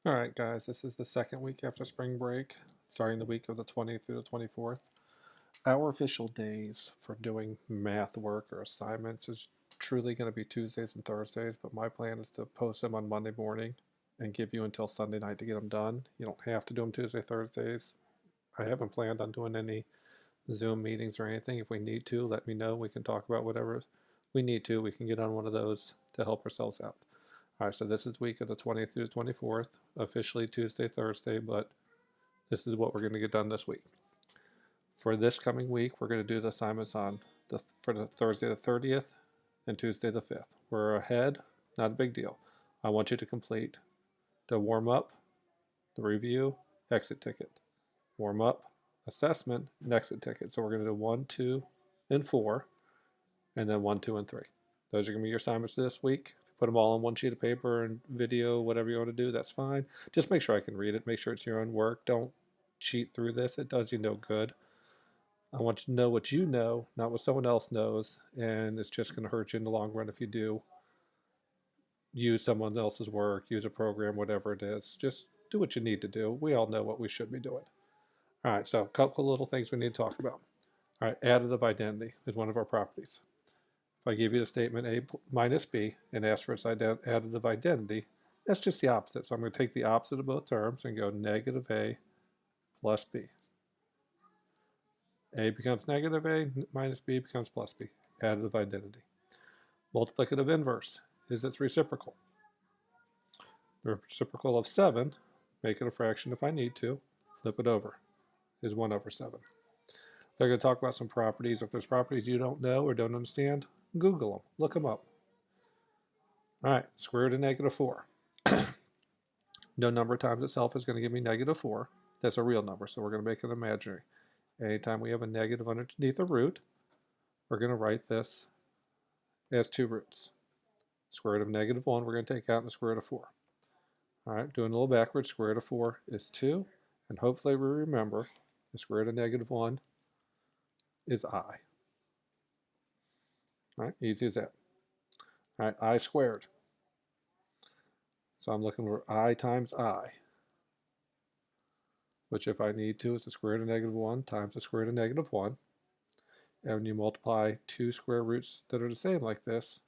All right, guys, this is the second week after spring break, starting the week of the 20th through the 24th. Our official days for doing math work or assignments is truly going to be Tuesdays and Thursdays, but my plan is to post them on Monday morning and give you until Sunday night to get them done. You don't have to do them Tuesday, Thursdays. I haven't planned on doing any Zoom meetings or anything. If we need to, let me know. We can talk about whatever we need to. We can get on one of those to help ourselves out. All right, so this is the week of the 20th through the 24th, officially Tuesday, Thursday, but this is what we're going to get done this week. For this coming week, we're going to do the assignments for the Thursday the 30th and Tuesday the 5th. We're ahead, not a big deal. I want you to complete the warm up, the review, exit ticket. Warm up, assessment, and exit ticket. So we're going to do 1, 2, and 4, and then 1, 2, and 3. Those are going to be your assignments this week. If you put them all on one sheet of paper and video, whatever you want to do, that's fine. Just make sure I can read it. Make sure it's your own work. Don't cheat through this. It does you no good. I want you to know what you know, not what someone else knows, and it's just going to hurt you in the long run if you do use someone else's work, use a program, whatever it is. Just do what you need to do. We all know what we should be doing. All right, so a couple little things we need to talk about. All right, additive identity is one of our properties. If I give you the statement A minus B and ask for its additive identity, that's just the opposite. So I'm going to take the opposite of both terms and go negative A plus B. A becomes negative A minus B becomes plus B. Additive identity. Multiplicative inverse is its reciprocal. The reciprocal of 7, make it a fraction if I need to, flip it over, is 1 over 7. They're going to talk about some properties. If there's properties you don't know or don't understand, Google them, look them up. All right, square root of negative 4. No number times itself is going to give me negative 4. That's a real number, so we're going to make it imaginary. Anytime we have a negative underneath a root, we're going to write this as 2 roots. Square root of negative 1, we're going to take out the square root of 4. All right, doing a little backwards, square root of 4 is 2, and hopefully we remember the square root of negative 1 is I. All right, easy as that. All right, I squared. So I'm looking for I times I, which if I need to is the square root of negative 1 times the square root of negative 1. And when you multiply two square roots that are the same like this,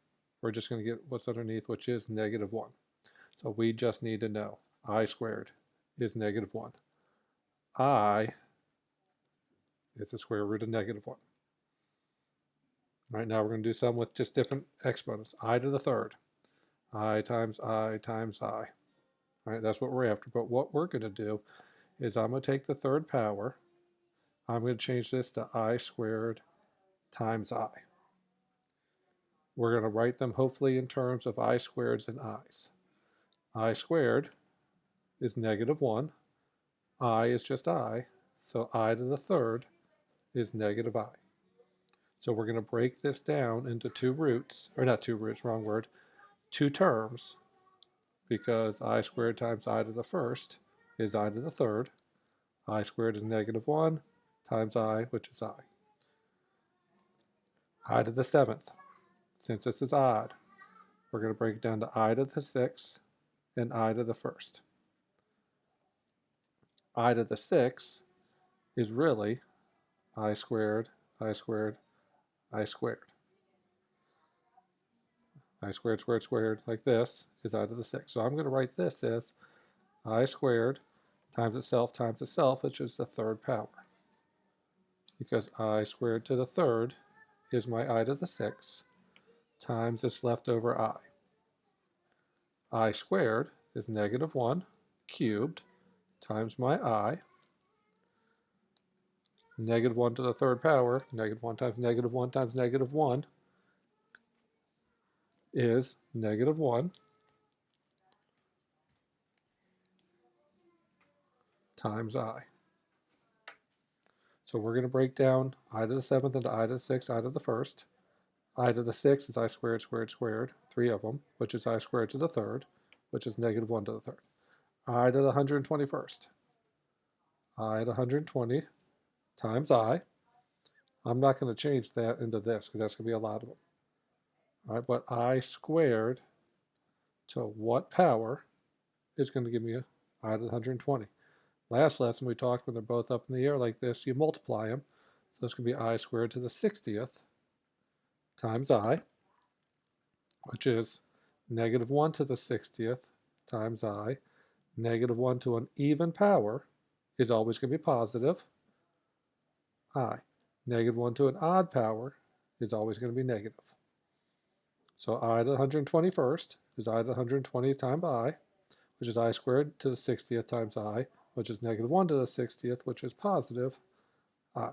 we're just going to get what's underneath, which is negative 1. So we just need to know I squared is negative 1. I is the square root of negative 1. All right, now we're going to do some with just different exponents. I to the third. I times I times I. All right, that's what we're after. But what we're going to do is I'm going to take the third power. I'm going to change this to I squared times I. We're going to write them hopefully in terms of I squareds and I's. I squared is negative 1. I is just I. So I to the third is negative I. So we're going to break this down into two roots, or not two roots, wrong word, two terms, because I squared times I to the first is I to the third. I squared is negative 1 times I, which is I to the seventh. Since this is odd, we're going to break it down to I to the sixth and I to the first. I to the sixth is really I squared, I squared, I squared. I squared, squared, squared, like this, is I to the sixth. So I'm going to write this as I squared times itself, which is the third power. Because I squared to the third is my I to the sixth times this leftover I. I squared is negative 1 cubed times my I. Negative 1 to the third power, negative 1 times negative 1 times negative 1 is negative 1 times I. So we're going to break down I to the seventh into I to the sixth, I to the first. I to the sixth is I squared, squared, squared, 3 of them, which is I squared to the third, which is negative 1 to the third. I to the 121st. I to the 120 times I. I'm not going to change that into this because that's going to be a lot of them. All right, but I squared to what power is going to give me I to the 120. Last lesson we talked when they're both up in the air like this, you multiply them. So this could be I squared to the 60th times I, which is negative 1 to the 60th times I. Negative 1 to an even power is always going to be positive, I. Negative 1 to an odd power is always going to be negative. So I to the 121st is I to the 120th times I, which is I squared to the 60th times I, which is negative 1 to the 60th, which is positive I.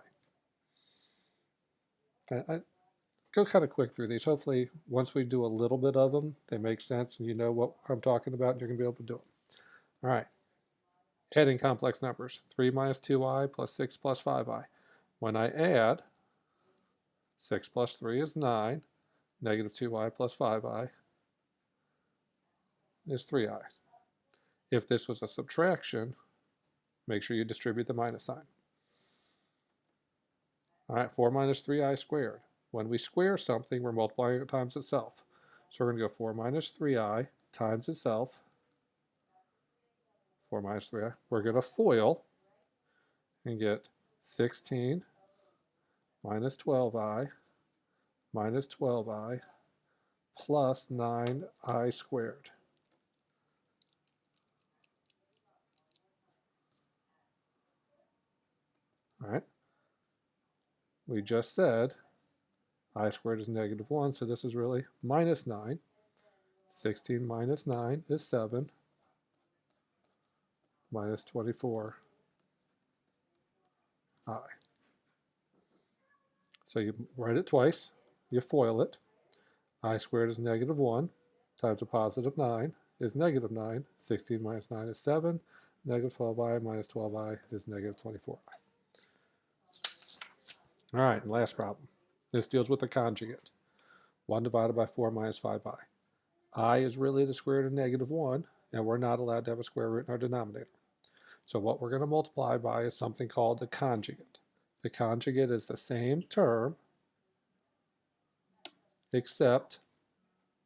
I go kind of quick through these. Hopefully, once we do a little bit of them, they make sense and you know what I'm talking about and you're going to be able to do them. All right. Adding complex numbers. 3 minus 2i plus 6 plus 5i. When I add, 6 plus 3 is 9. Negative 2i plus 5i is 3i. If this was a subtraction, make sure you distribute the minus sign. All right, 4 minus 3i squared. When we square something, we're multiplying it times itself. So we're going to go 4 minus 3i times itself. 4 minus 3i. We're going to FOIL and get 16 minus 12i minus 12i plus 9i squared. All right. We just said I squared is negative 1, so this is really minus 9. 16 minus 9 is 7 minus 24i. So you write it twice, you FOIL it. I squared is negative 1 times a positive 9 is negative 9. 16 minus 9 is 7. Negative 12i minus 12i is negative 24i. All right, and last problem. This deals with the conjugate. 1 divided by 4 minus 5i. I is really the square root of negative 1, and we're not allowed to have a square root in our denominator. So what we're going to multiply by is something called the conjugate. The conjugate is the same term, except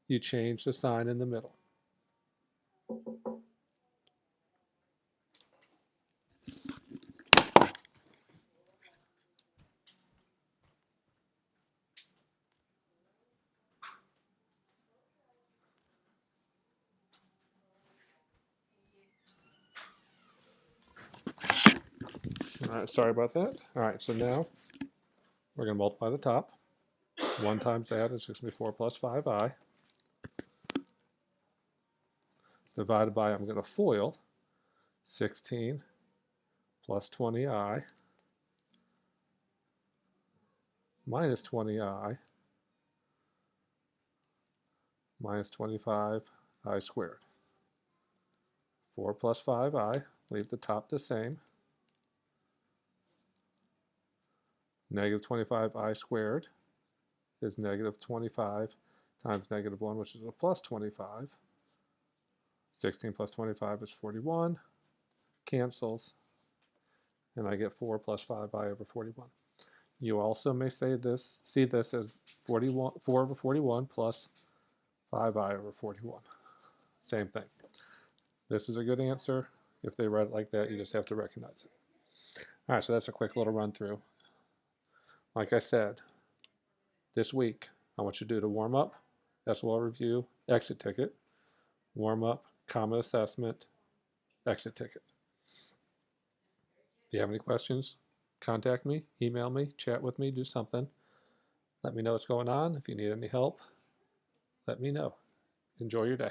you change the sign in the middle. All right, sorry about that. All right, so now we're going to multiply the top. 1 times that is just going to be 4 plus 5i. Divided by, I'm going to FOIL, 16 plus 20i minus 20i minus 25i squared. 4 plus 5i, leave the top the same. Negative 25i squared is negative 25 times negative 1, which is a plus 25. 16 plus 25 is 41. Cancels. And I get 4 plus 5i over 41. You also may see this as 4 over 41 plus 5i over 41. Same thing. This is a good answer. If they write it like that, you just have to recognize it. All right, so that's a quick little run through. Like I said, this week, I want you to do the warm up, SOL review, exit ticket, warm up, common assessment, exit ticket. If you have any questions, contact me, email me, chat with me, do something. Let me know what's going on. If you need any help, let me know. Enjoy your day.